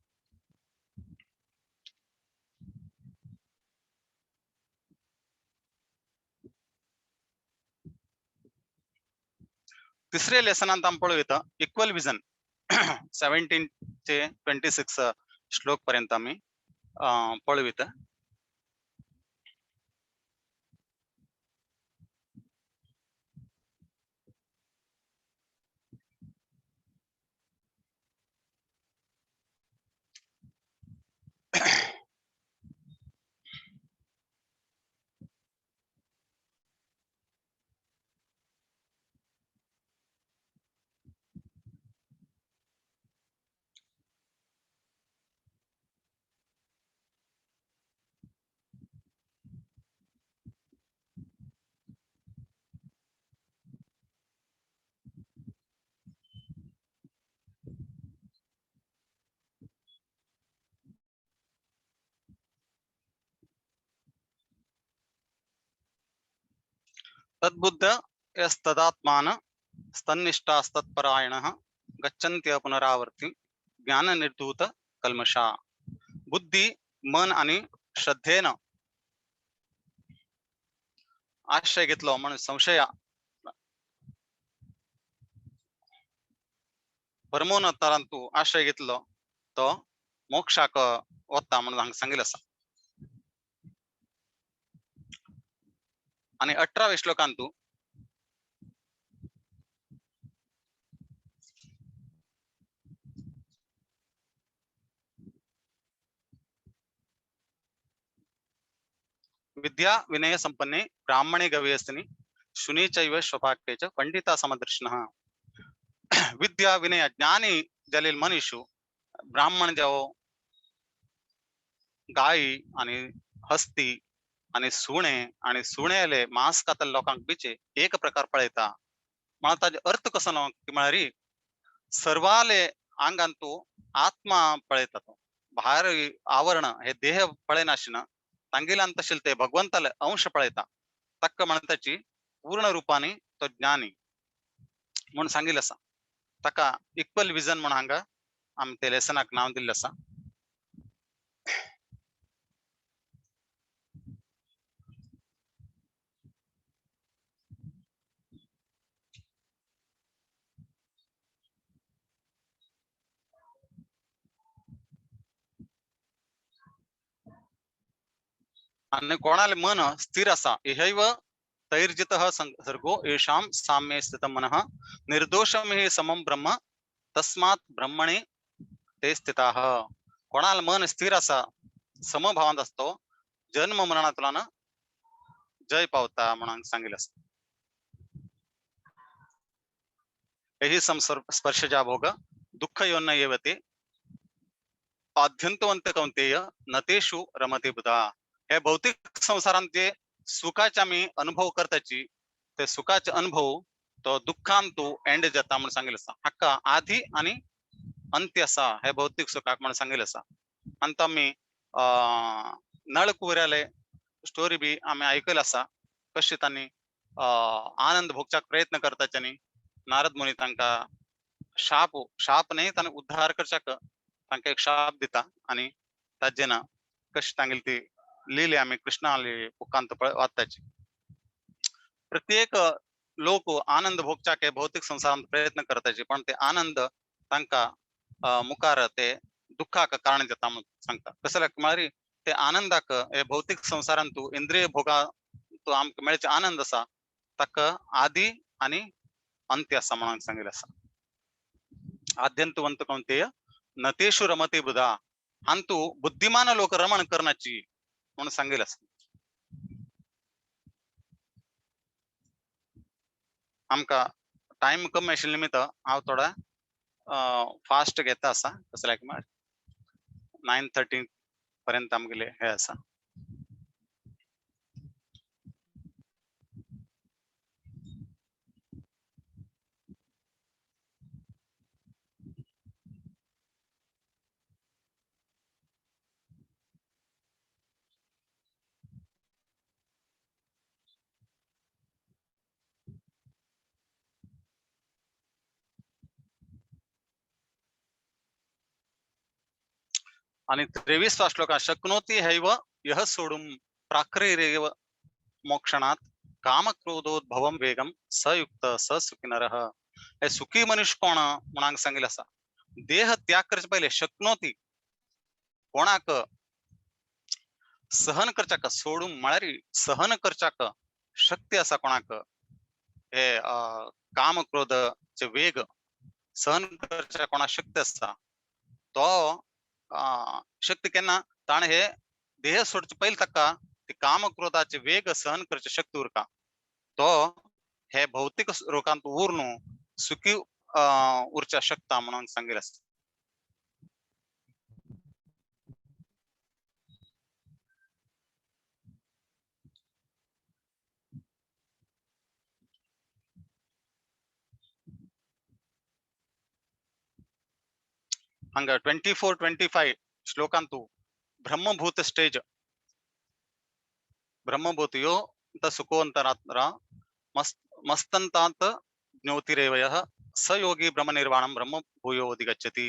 तिसरे लेसनांत आमी पळयत इक्वल विजन 17 ते 26 श्लोक पर्यंत आम्ही पळवित. तद्बुद्ध यस्तदात्मान स्तन्निष्ठास्तत्परायणः गच्छन्त्य पुनरावर्ती ज्ञान निर्धूत कल्मषा. बुद्धी, मन आणि श्रद्धेनं आश्रय घेतलो म्हणून संशया परमोन तरांतू आश्रय घेतलो तो मोक्षाक वता म्हणून हांगा सांगिल्लें आसा. आणि 18व्या श्लोकांतू विद्या विनय संपन्ने ब्राह्मणे गवेयस्तिनि शुने चैव स्वपाक्ये च पंडिता समदर्शिनः. विद्या विनय ज्ञानी जालेल मनीषु ब्राह्मण जावो गायी आणि हस्ती आणि सुणे आणि सुणेले मांस खातल लोकांक बिचे एक प्रकार पळयता. म्हणा ताजे अर्थ कसो न्हू की म्हळ्यार सर्वाले आंगांतू आत्मा पळयता तो भायर आवरण हे देह पळयनाशिना तांगेल्यान तशेल ते भगवंताले अंश पळयता तक्क म्हणताची पूर्ण रूपाने तो ज्ञानी म्हणून सांगिल्लें आसा. ताका इक्वल विजन म्हणून हांगा आमी ते लेसनाक नांव दिल्लें आसा. आणि कोणाले मन स्थिर असा इहैव तैर्जितः सर्गो येषां साम्ये स्थितं मनः निर्दोषं हि समं ब्रह्म तस्मात् ब्रह्मणे ते स्थिताः. कोणाला मन स्थिर असा समभावांत असतो जन्म मरणातला ना जय पावता म्हणून सांगितलं असतं. यही स्पर्शजा भोग दुःख योन्न येवते आद्यंतवंत कौंतेय नतेषु रमते बुधा. हे भौतिक संसारात जे सुखाचे आम्ही अनुभव करताची ते सुखाचे अनुभव तो दुःखांतू एंड जाता म्हणून सांगितलं असा. हक्का आधी आणि अंत्य असा हे भौतिक सुखाक म्हणून सांगितलं असा. आणि आम्ही नळ कुवऱ्याले स्टोरी बी आम्ही ऐकलं असा कशी त्यांनी आनंद भोगच्याक प्रयत्न करताच्यानी नारद मुनी तांका शाप नाही तांणे उद्धार करच्याक तांका एक शाप दिता आणि ताजेना कशी तांगेली ती लिहिली आम्ही कृष्णाली मुखांत वाचताची. प्रत्येक लोक आनंद भोगच्याक भौतिक संसारात प्रयत्न करताचे पण ते आनंद तांका मुखार ते दुःखाक कारण जाता म्हणून सांगता. कसं म्हळ्यार ते आनंदाक हे भौतिक संसारांतू इंद्रिय भोगा तो आमकां मेळचे आनंद असा ताका आदी आणि अंत्य असा म्हणून सांगितलं असा. आद्यंतवंत कौंतेय नतेषु रमते बुधा हांतू बुद्धिमान लोक रमण करण्याची म्हणून सांगितलं असं. आमका टाइम कमी आशिल्ले निमित्त हांव थोडा फास्ट घेता असा. कसं लायक 9:30 पर्यंत आमगेले हे असा. आणि 23वा श्लोक शक्नोति हैव यह सोडुम प्राक्रिरेव मोक्षणात काम क्रोधोद्भवम वेगम सयुक्त ससुखी नरः. हे सुखी मनुष्य कोण म्हणून सांगितलं असा देह त्याग करचे पहिले शकनोती कोणाक सहन करचाक सोडून म्हळ्यारी सहन करचाक शक्ती असा कोणाक हे काम क्रोध चे वेग सहन करच्या कोणा शक्ती असता तो शक्ती केन्ना ताणे हे देह सोडचे पहिले तक्का ते काम क्रोधाचे वेग सहन करचे शक्ती उरका तो हे भौतिक रोगांत उरनु सुखी उरच्या शकता म्हणून सांगितलं असतं ಹಂಗ 24-25 ಶ್ಲೋಕಾಂತು ಬ್ರಹ್ಮಭೂತ ಸ್ಟೇಜ್ ಬ್ರಹ್ಮಭೂತಿಯೋ ಅಂತ ಸುಖೋಂತರಾತ್ರ ಮಸ್ತಂತಾಂತ ಜ್ಞೋತಿರೇವಯ ಸ ಯೋಗಿ ಬ್ರಹ್ಮ ನಿರ್ವಾಣಂ ಬ್ರಹ್ಮ ಭೂಯೋ अधिगच्छति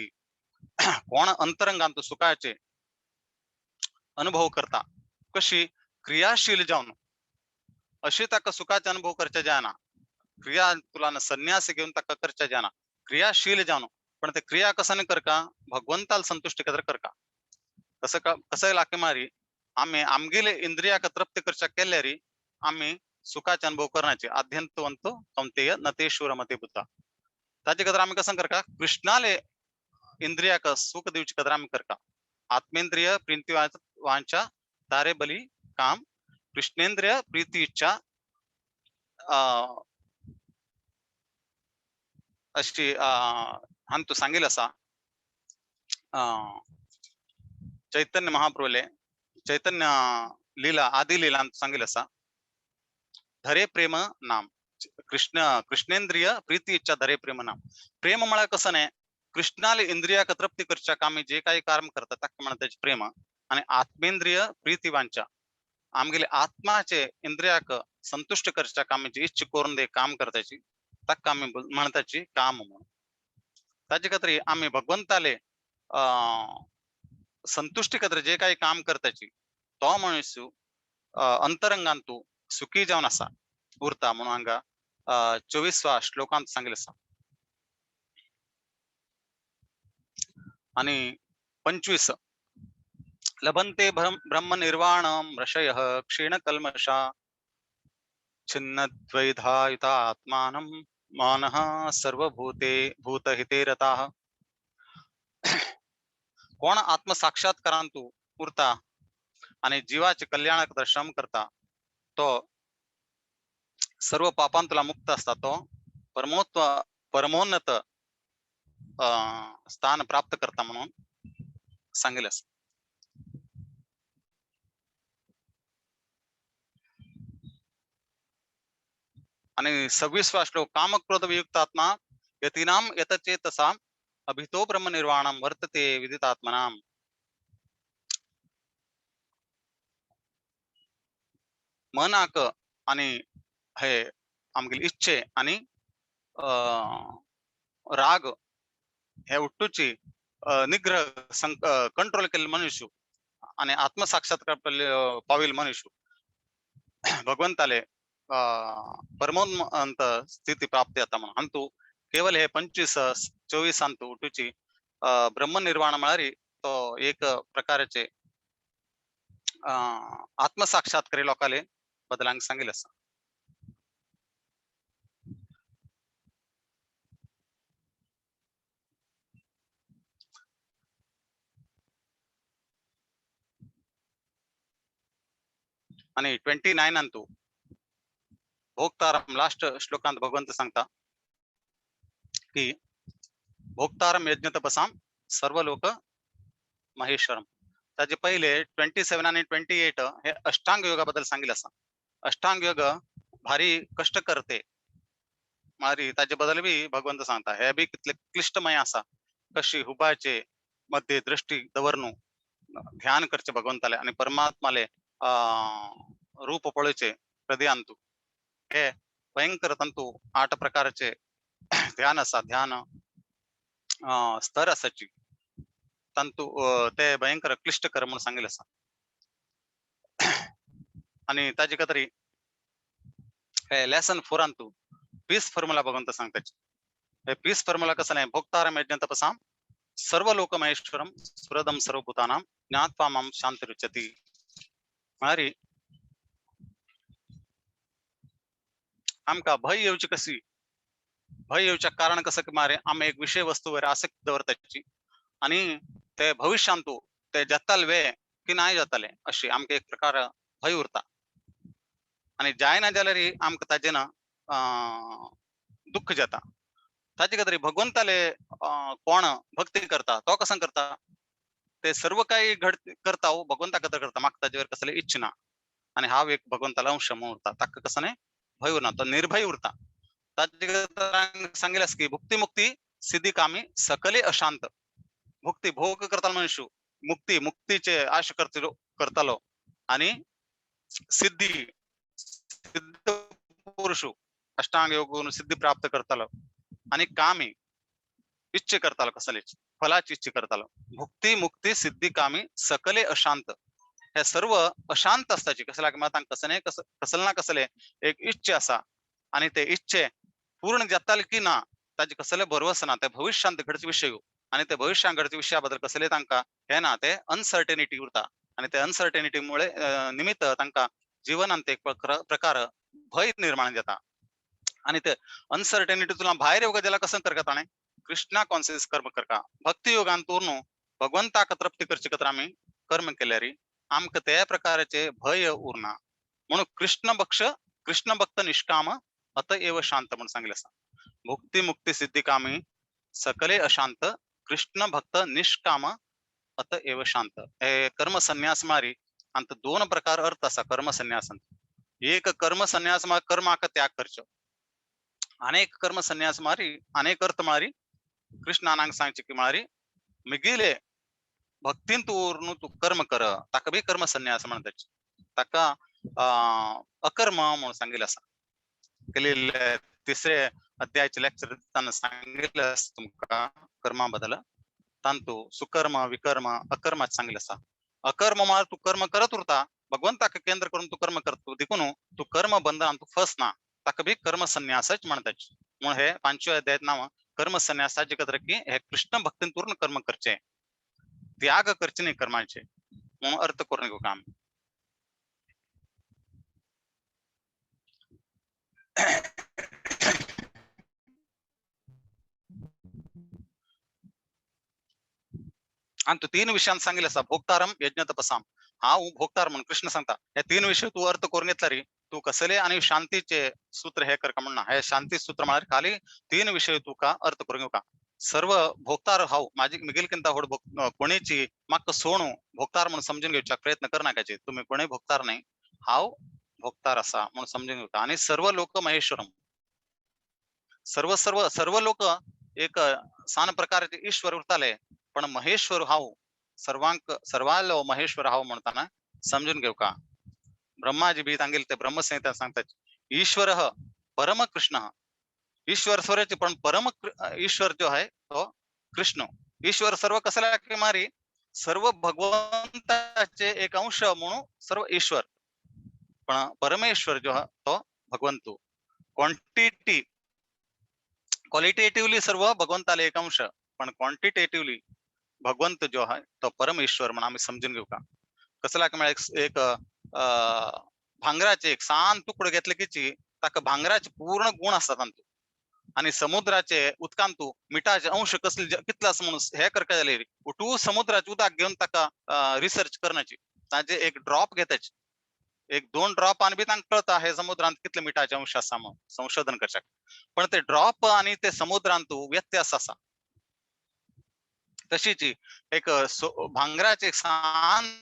कोण अंतरंगांत सुखाचे अनुभव करता कशी क्रियाशील जाऊन अशी ताका सुखाचे अनुभव करच्या जाना क्रिया तुला संन्यास घेऊन ताका करच्या जाना क्रियाशील जाऊन पण ते क्रिया कसाने करका भगवंताला संतुष्टी कदर करका कसं लाके मारी आम्ही आमगेले इंद्रियाक तृप्ती करच्या केल्यारी आम्ही सुखाचे अनुभव करण्याचे आद्यंतवंत कौंतेय नतेश्वर मते बुद्धा त्याचे कदर आम्ही कसं करका कृष्णाले इंद्रियाक सुख देऊची कदर आम्ही करका आत्मेंद्रिय प्रीती वांच्या तारे बली काम कृष्णेंद्रिय प्रीती इच्छा अशी हंतु सांगेल असा चैतन्य महाप्रभुले चैतन्य लीला आदि लीला ಅಂತ सांगेल असा धरे प्रेम नाम कृष्णेंद्रिय प्रीती इच्छा धरे प्रेम नाम प्रेम मला कसं नाही कृष्णाला इंद्रियाक तृप्ती करच्या कामी जे काही काम करतात त्या म्हणतात त्याचे प्रेम आणि आत्मेंद्रिय प्रीती वांच्या आमगेले आत्माचे इंद्रियाक संतुष्ट करच्या कामाची इच्छा करून दे काम करताची तक आम्ही म्हणताची काम म्हणून त्याची कत्री आम्ही भगवंताले संतुष्टी कत्र जे काही काम करताची तो मनुष्य अंतरंगांतू सुखी जाऊन असा उरता म्हणून हांगा 24वा श्लोकांत सांगितलं असा आणि 25 लभन्ते ब्रह्म निर्वाणम ऋषयः क्षीण कल्मषा छिन्नद्वैधायुता आत्मानं मानः सर्वभूते भूतहिते रताः कोण आत्मसाक्षात्कारांतू उरता आणि जीवाचे कल्याणाक श्रम करता तो सर्व पापांतला मुक्त असता तो परमोन्नत स्थान प्राप्त करता म्हणून सांगेल असत आणि 26वा श्लोक कामक्रोध वियुक्त आत्मा यतीनाम यतचेतसा अभितो ब्रह्म निर्वाणम वर्तते विदितात्मनाम मनाक आणि हे आमगेली इच्छे आणि राग हे उट्टूची निग्रह कंट्रोल केले मनुष्य आणि आत्मसाक्षात्कार पाविल मनुष्य भगवंताले परमोन्नत स्थिती प्राप्ती आता म्हणून अंतू केवळ हे 25-24 अंतू उठूची ब्रह्मनिर्वाण मिळाली तो एक प्रकारचे आत्मसाक्षात्कारी लोकाले बदलांक सांगेल असं आणि 29 अंतू भोक्तारम लास्ट श्लोकांत भगवंत सांगता की भोक्तारम यज्ञ तपसाम सर्व लोक महेश्वरम त्याचे पहिले 27 आणि 28 हे अष्टांग योगाबद्दल सांगितलं असा अष्टांग योग भारी कष्ट करते मारी त्याच्या बद्दल बी भगवंत सांगता हे बी कितले क्लिष्टमय असा कशी हुबाचे मध्ये दृष्टी दवरणू ध्यान करचे भगवंताले आणि परमात्माले रूप पळूचे हृदय अंतू हे भयंकर तंतू 8 प्रकारचे ध्यान असा ध्यान स्तर असाची तंतू ते भयंकर क्लिष्टकर म्हणून सांगेल असा आणि त्याची कतरी हे लेसन 4 अंतू 20 फॉर्म्युला भगवंत सांगताची हे पीस फॉर्म्युला कसं नाही भोक्तारम यज्ञ तपसाम सर्व लोक महेश्वरम सुरदम सर्वभूतानाम ज्ञात्वा माम शांतिरुच्यति म्हणारी आमका भय येऊची कशी भय येऊच्या कारण कसं की मारे आम्ही एक विषय वस्तूवर आसक्ती दवरताची आणि ते भविष्यांतू ते जातालवे की नाही जाताले अशी आमके एक प्रकार भय उरता आणि जायना जाल्यारी आमक ताजेन दुःख जाता ताजे कतरी भगवंताले कोण भक्ती करता तो कसं करता ते सर्व काही करता हो भगवंता कथा करता मागता ताजेवर कसले इच्छना आणि हा एक भगवंताला अंश म्हणून उरता ताक कसं नाही भय उरना तो निर्भय उरता ताजे सांगेलस की भुक्ती मुक्ती सिद्धी कामी सकले अशांत मुक्ती भोग करताल मनुष्य मुक्तीचे आश करतालो आणि सिद्धी सिद्ध पुरुष अष्टांग योग सिद्धी प्राप्त करतालो आणि कामी इच्छे करतालो कसले फलाची इच्छे करतालो भुक्ती मुक्ती सिद्धी कामी सकले अशांत हे सर्व अशांत असताची कसला मातांक कसं नाही कसलं ना कसले एक इच्छे असा आणि ते इच्छे पूर्ण जाताल की ना ताजे कसले भरवस ना ते भविष्यांत घडचे विषय आणि ते भविष्यात घडचे विषयाबद्दल कसले तांका हे ना ते अनसर्टेनिटी उरता आणि ते अनसर्टेनिटी मुळे निमित्त तांका जीवनांत एक प्रकार भय निर्माण जाता आणि ते अनसर्टेनिटी तुला बाहेर योग ज्याला कसं करता आणि कृष्णा कॉन्शियस कर्म करका भक्ती योगांतून भगवंताक तृप्ती करची कत्र आम्ही कर्म केल्यारी आमक त्या प्रकारचे भय उरना म्हणून कृष्ण भक्त निष्काम अत एव शांत म्हणून सांगितलं असं भुक्ती मुक्ती सिद्धी कामी सकले अशांत कृष्ण भक्त निष्काम अत एव शांत हे कर्म संन्यास मारी अंत दोन प्रकार अर्थ असा कर्म संन्यास एक कर्म संन्यास कर्म आका त्याग करचो अनेक कर्म संन्यास मारी अनेक अर्थ मारी कृष्णानांग सांगचे की मारी मिगिले भक्तीन तू कर्म कर ताका बी कर्म संन्यास म्हणतात ताका अकर्म म्हणून सांगितलं असा केलेले तिसरे अध्यायाचे लेक्चर सांगितलं तुमका कर्माबद्दल तांतू सुकर्म विकर्म अकर्मात सांगितलं असा अकर्म मार तू कर्म करत उरता भगवंताक केंद्र करून तू कर्म करतो देखून तू कर्म बंधन तू फसना ताका बी कर्म संन्यासच म्हणतात म्हणून हे 5व्या अध्यायात नाव कर्म संन्यासाचे कत्र की हे कृष्ण भक्तीन पूर्ण कर्म करचे त्याग करचे नाही कर्माचे म्हणून अर्थ करून काम आणि तू 3 विषयांत सांगितलं असा भोक्तारम यज्ञ तपसाम हा भोक्तार म्हणून कृष्ण सांगता हे 3 विषय तू अर्थ करून घेतला रे तू कसले आणि शांतीचे सूत्र हे कर का म्हणणं हे शांती सूत्र मला खाली 3 विषय तू का अर्थ करून घेऊ का सर्व भोक्तार हाव माझी मिगिलकिंत होड कोणीची माक सोणू भोक्तार म्हणून समजून घ्यायचा प्रयत्न कर नाकाचे तुम्ही कोणी भोक्तार नाही हाव भोक्तार असा म्हणून समजून घेऊ आणि सर्व लोक महेश्वरम सर्व सर्व सर्व लोक एक सान प्रकारचे ईश्वर उरताले पण महेश्वर हाव सर्वांलो महेश्वर हाव म्हणताना समजून घेऊ का ब्रह्माजी बी सांगेल ते ब्रह्मसंहिता सांगतात ईश्वर परम कृष्ण ईश्वर स्वराचे पण परम ईश्वर जो आहे तो कृष्ण ईश्वर सर्व कसला की मारी सर्व भगवंताचे एक अंश म्हणून सर्व ईश्वर पण परमेश्वर जो आहे तो भगवंतू क्वांटिटी क्वालिटेटिव्हली सर्व भगवंताला एक अंश पण क्वांटिटेटिव्हली भगवंत जो आहे तो परमेश्वर म्हणून आम्ही समजून घेऊ का कसला की एक भांगराचे एक सान तुकडे घेतले की ताका भांगराचे पूर्ण गुण असतात आणि समुद्राचे उदकांतू मिठाचे अंश कसले कितला म्हणून हे करता झाले उठू समुद्राचे उदक घेऊन ताका रिसर्च करण्याची ताजे एक ड्रॉप घेताचे 1-2 ड्रॉप आणि बी तांका कळता हे समुद्रांत कितले मिठाचे अंश असा म्हणून संशोधन करतात पण ते ड्रॉप आणि ते समुद्रांतू व्यत्यास असा तशीच एक भांगराचे सान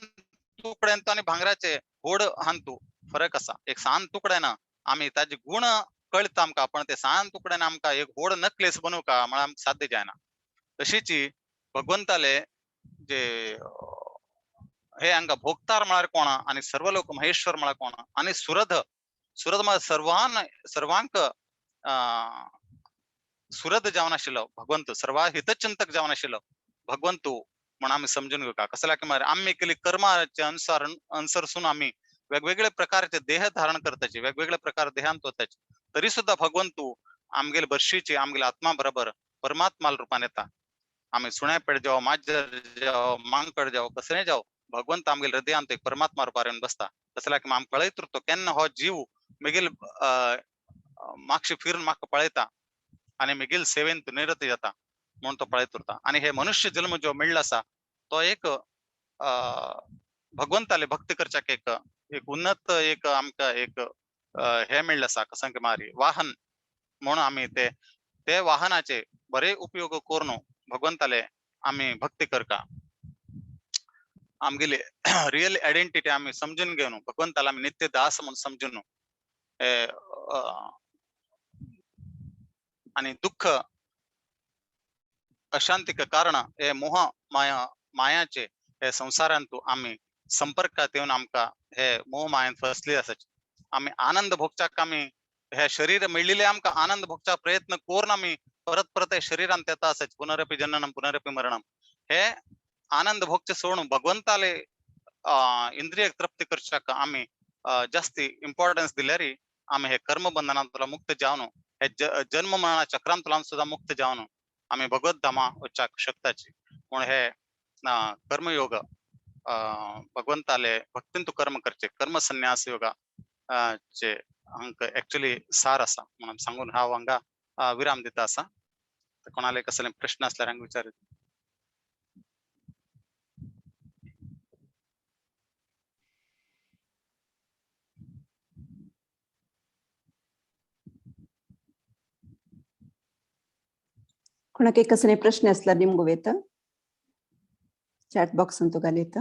तुकड्यांत आणि भांगराचे होड हांतू फरक असा एक सान तुकड्यानं आम्ही ताजे गुण कळता आमका पण ते सान तुकड्यानं आमका एक होड नकलेस बनवू का मला साध्य जायना तशीच भगवंताले जे हे अंग भोक्तार म्हळ्यार कोणा आणि सर्व लोक महेश्वर म्हळ्यार कोणा आणि सुरध म्हळ्यार सर्वांक सुरध जावन आशिल्लो भगवंत सर्व हितचिंतक जावन आशिल्लो भगवंतू म्हणून आम्ही समजून घेऊ का कसला की आम्ही केली कर्माचे अनुसरून आम्ही वेगवेगळे प्रकारचे देह धारण करताचे वेगवेगळे प्रकार देहांत होताचे तरी सुद्धा भगवंतू आमगेल बर्शीची आमगेल आत्मा बरोबर परमात्मा रूपान येता. आम्ही सुण्या पेड जाओ माजर जाओ मांकड जाओ कसने जाओ भगवंत आमगेल हृदयांत एक परमात्मा रूपार येऊन बसता. तसला की आम कळयत उरतो केन्ना हो जीव मिगेल मागशी फिरून म्हाका पळयता आणि मिगेल सेवेंत निरत जाता म्हणून तो पळयत उरता. आणि हे मनुष्य जन्म जो मेळ्ळो आसा तो एक भगवंताले भक्ती करच्याक एक उन्नत एक आमकां एक हे मेळ्ळें आसा कसां की मारी वाहन म्हणून आमी ते वाहनाचे बरे उपयोग करून भगवंताले आमी भक्ती करता. आमगेली रियल आयडेंटिटी आमी समजून घेवन भगवंताला आमी नित्य दास म्हणून समजून आणि दुःख अशांतीक कारण हे मोह मायाचे हे संसारांतू आम्ही संपर्कात येऊन आमकां हे मोह मायेन फसली आसात. आम्ही आनंद भोगच्याक आमी हे शरीर मेळिल्ले आमकां आनंद भोगच्या प्रयत्न करून आमी परत परत हे शरीरांत येता आसात. पुनरपि जननम पुनरपि मरणम. हे आनंद भोगचे सोडून भगवंताले इंद्रिय तृप्ती करच्याक आमी जास्ती इम्पॉर्टन्स दिल्यार आमी हे कर्म बंधनांतलो मुक्त जावन हे जन्म मरणा चक्रांतल्यान सुद्धा मुक्त जावन आम्ही भगवत धामा वचपाक शकताची. म्हणून हे कर्मयोग भगवंताले भक्तींतू कर्म करचे कर्म संन्यास योगा चे अंक ऍक्च्युली सार असा म्हणून सांगून हा हांगा विराम दिता असा. कोणाला कसले प्रश्न असल्यार हांगा विचार. कोणाक कसले प्रश्न असला निमगो वेता चॅट बॉक्स ಅಂತೂ ಗಾಲಿತ